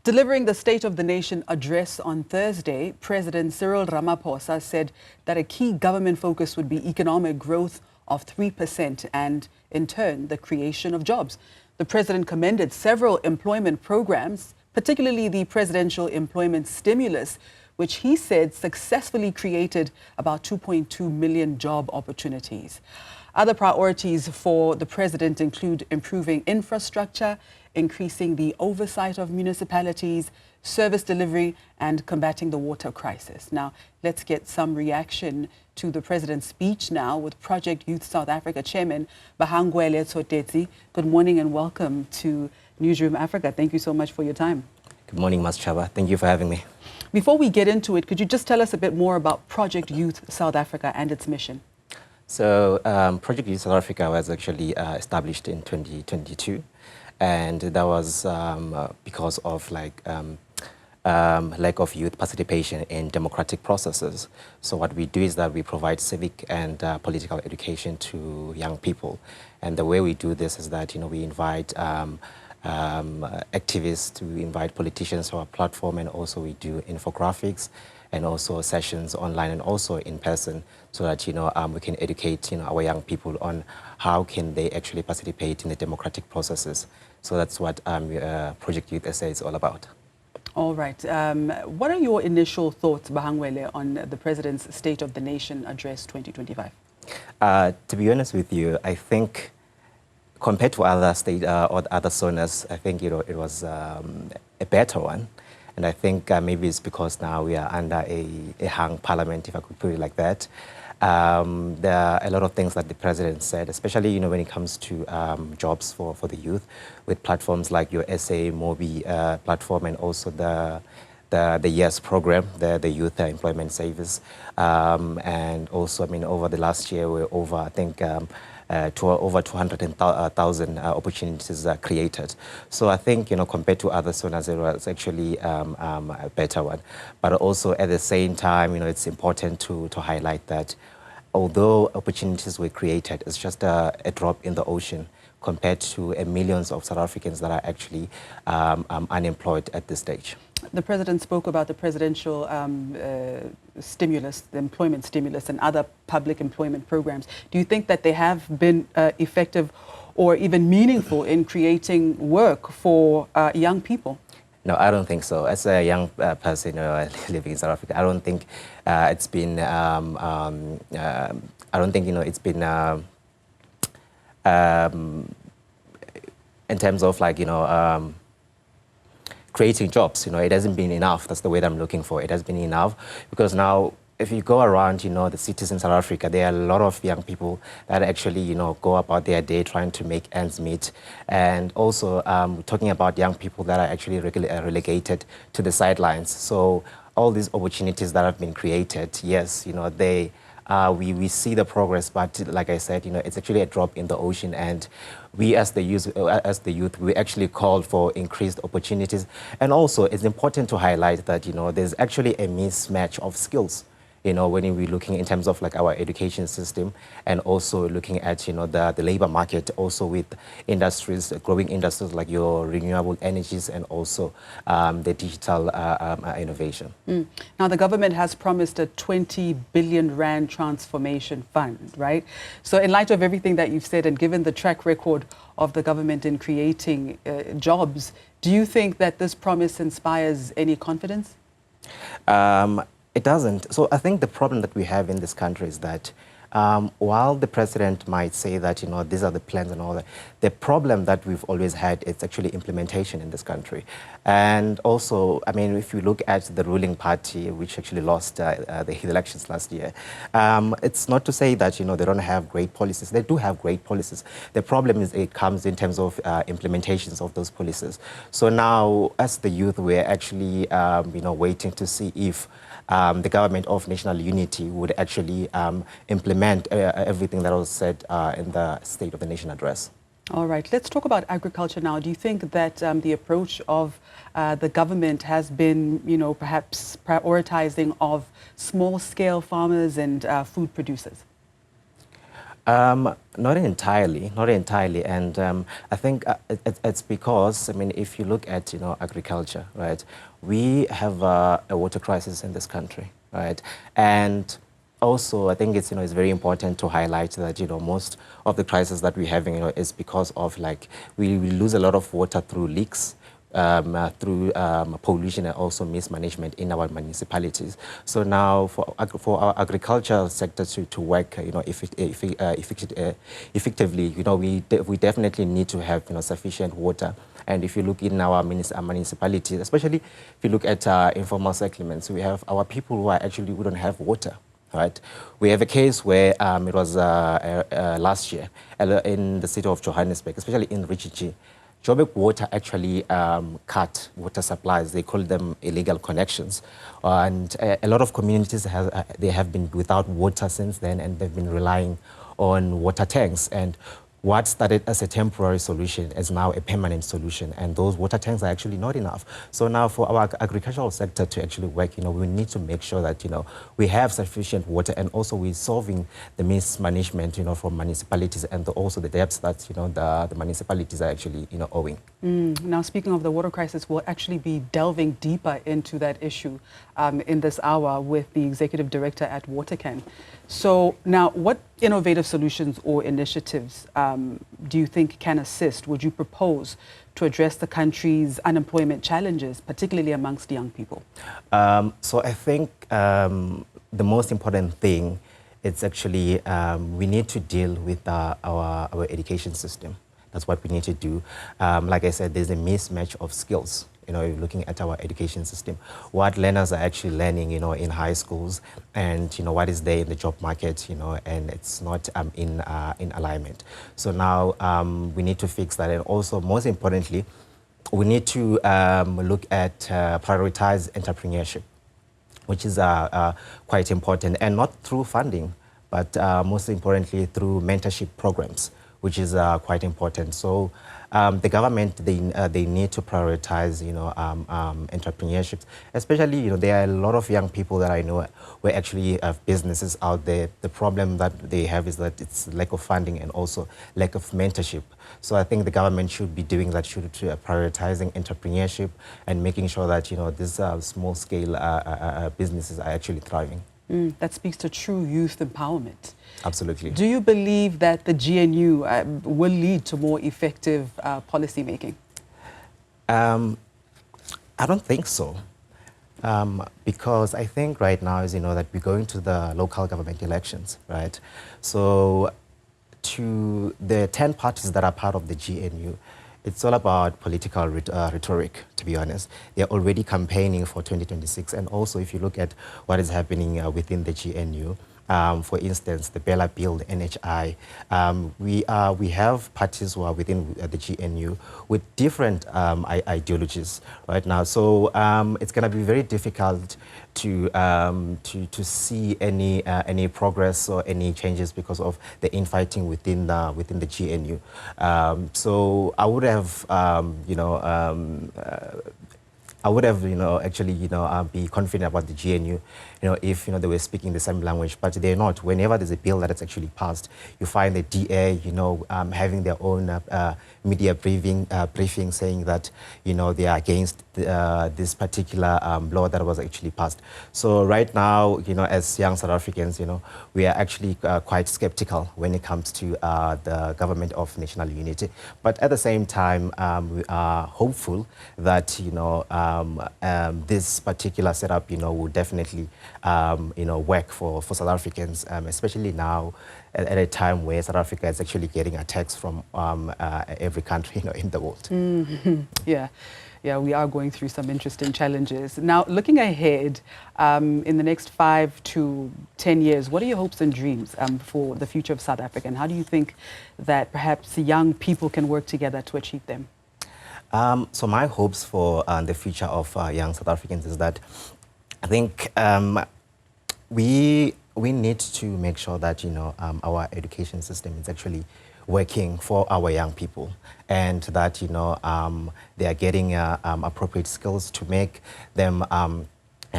Delivering the State of the Nation address on Thursday, President Cyril Ramaphosa said that a key government focus would be economic growth of 3% and, in turn, the creation of jobs. The president commended several employment programs, particularly the presidential employment stimulus, which he said successfully created about 2.2 million job opportunities. Other priorities for the president include improving infrastructure, increasing the oversight of municipalities, service delivery, and combating the water crisis. Now, let's get some reaction to the president's speech now with Project Youth South Africa Chairman Vhahangwele Tsotetsi. Good morning and welcome to Newzroom Afrika. Thank you so much for your time. Good morning, Ms. Chaba. Thank you for having me. Before we get into it, could you just tell us a bit more about Project Youth South Africa and its mission? So, Project Youth South Africa was actually established in 2022, and that was because of lack of youth participation in democratic processes. So what we do is that we provide civic and political education to young people, and the way we do this is that we invite activists, to invite politicians to our platform, and also we do infographics and also sessions online and also in person, so that we can educate our young people on how can they actually participate in the democratic processes. So that's what Project Youth SA is all about. All right. What are your initial thoughts, Vhahangwele, on the President's State of the Nation Address 2025? To be honest with you, I think compared to other state or other SONAs, I think it was a better one. And I think maybe it's because now we are under a hung parliament, if I could put it like that. There are a lot of things that the president said, especially when it comes to jobs for the youth, with platforms like your SA Mobi platform, and also the YES program, the Youth Employment Savers. And also, over the last year, we're over, I think, over 200,000 opportunities created. So I think, compared to other SONAs, it was actually a better one. But also at the same time, it's important to highlight that although opportunities were created, it's just a drop in the ocean compared to millions of South Africans that are actually unemployed at this stage. The president spoke about the presidential stimulus, the employment stimulus, and other public employment programs. Do you think that they have been effective or even meaningful in creating work for young people? No, I don't think so. As a young person living in South Africa, I don't think it's been. I don't think it's been in terms of creating jobs. It hasn't been enough. That's the way that I'm looking for. It has been enough because now, if you go around, the cities in South Africa, there are a lot of young people that actually, go about their day trying to make ends meet. And also talking about young people that are actually relegated to the sidelines. So all these opportunities that have been created, yes, we see the progress, but like I said, it's actually a drop in the ocean, and we as the youth, we actually called for increased opportunities. And also, it's important to highlight that, there's actually a mismatch of skills. When we're looking in terms of our education system, and also looking at the labor market, also with industries, growing industries like your renewable energies, and also the digital innovation. Now, the government has promised a 20 billion rand transformation fund, right? So in light of everything that you've said, and given the track record of the government in creating jobs, do you think that this promise inspires any confidence? It doesn't. So I think the problem that we have in this country is that while the president might say that, these are the plans and all that, the problem that we've always had is actually implementation in this country. And also, if you look at the ruling party, which actually lost the elections last year, it's not to say that, they don't have great policies. They do have great policies. The problem is it comes in terms of implementations of those policies. So now, as the youth, we're actually, waiting to see if the government of national unity would actually implement everything that was said in the State of the Nation address. All right, let's talk about agriculture now. Do you think that the approach of the government has been, perhaps prioritizing of small-scale farmers and food producers? Not entirely, not entirely, and I think it's because, I mean, if you look at, you know, agriculture, right, we have a water crisis in this country, right, and also I think it's, you know, it's very important to highlight that, you know, most of the crisis that we're having, you know, is because of, like, we lose a lot of water through leaks, through pollution and also mismanagement in our municipalities. So now for our agricultural sector to work, you know, effectively, you know, we definitely need to have, you know, sufficient water. And if you look in our municipalities, especially if you look at informal settlements, we have our people who don't have water. Right. We have a case where it was last year in the city of Johannesburg, especially in Richie. Joburg Water actually cut water supplies. They call them illegal connections. And a lot of communities have been without water since then, and they've been relying on water tanks. And what started as a temporary solution is now a permanent solution, and those water tanks are actually not enough. So now for our agricultural sector to actually work, you know, we need to make sure that, you know, we have sufficient water, and also we're solving the mismanagement, you know, from municipalities, and also the debts that, you know, the municipalities are actually, you know, owing. Now, speaking of the water crisis, we'll actually be delving deeper into that issue in this hour with the Executive Director at WaterCan. So now, what innovative solutions or initiatives do you think can assist, would you propose, to address the country's unemployment challenges, particularly amongst young people? So I think the most important thing is actually we need to deal with our education system. That's what we need to do. Like I said, there's a mismatch of skills. You know, looking at our education system, what learners are actually learning, you know, in high schools, and, you know, what is there in the job market, you know, and it's not in alignment. So now we need to fix that, and also, most importantly, we need to look at prioritize entrepreneurship, which is quite important, and not through funding, but most importantly through mentorship programs, which is quite important. So the government, they need to prioritize, you know, entrepreneurship. Especially, you know, there are a lot of young people that I know who actually have businesses out there. The problem that they have is that it's lack of funding and also lack of mentorship. So I think the government should be doing that, prioritizing entrepreneurship and making sure that, you know, these small-scale businesses are actually thriving. That speaks to true youth empowerment. Absolutely. Do you believe that the GNU will lead to more effective policy making? I don't think so. Because I think right now, as you know, that we're going to the local government elections, right? So to the 10 parties that are part of the GNU, it's all about political rhetoric, to be honest. They're already campaigning for 2026. And also, if you look at what is happening within the GNU, for instance, the Bella Bill, the NHI, we have parties who are within the GNU with different ideologies right now. So it's going to be very difficult to see any progress or any changes because of the infighting within the GNU. So I would have, actually, be confident about the GNU, if, they were speaking the same language, but they're not. Whenever there's a bill that is actually passed, you find the DA, having their own media briefing saying that, they are against this particular law that was actually passed. So right now, as young South Africans, we are actually quite skeptical when it comes to the government of national unity. But at the same time, we are hopeful that, this particular setup, will definitely, work for South Africans, especially now at a time where South Africa is actually getting attacks from every country, in the world. Mm-hmm. Yeah, we are going through some interesting challenges. Now, looking ahead, in the next 5 to 10 years, what are your hopes and dreams for the future of South Africa? And how do you think that perhaps young people can work together to achieve them? So my hopes for the future of young South Africans is that I think we need to make sure that, our education system is actually working for our young people, and that, they are getting appropriate skills to make them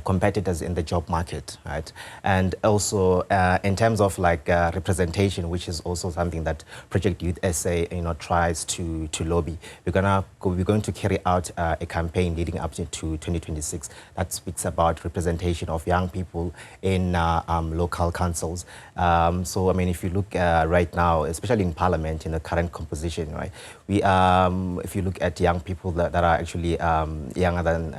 competitors in the job market, right? And also in terms of like representation, which is also something that Project Youth SA, tries to lobby. We're going to carry out a campaign leading up to 2026 that speaks about representation of young people in local councils. So I mean, if you look right now, especially in Parliament, in the current composition, right? If you look at young people that are actually younger than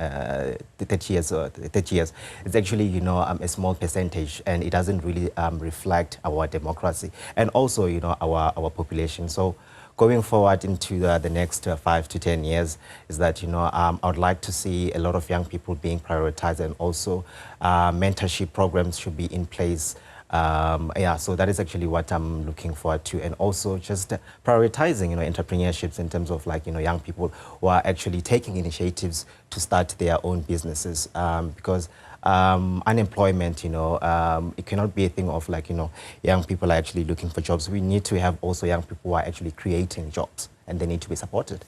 30 years. 30 years, it's actually, a small percentage, and it doesn't really reflect our democracy and also, our population. So going forward into the next 5 to 10 years is that, I would like to see a lot of young people being prioritized, and also mentorship programs should be in place. So that is actually what I'm looking forward to, and also just prioritizing, entrepreneurships in terms of like, young people who are actually taking initiatives to start their own businesses, because unemployment, it cannot be a thing of like, young people are actually looking for jobs. We need to have also young people who are actually creating jobs, and they need to be supported.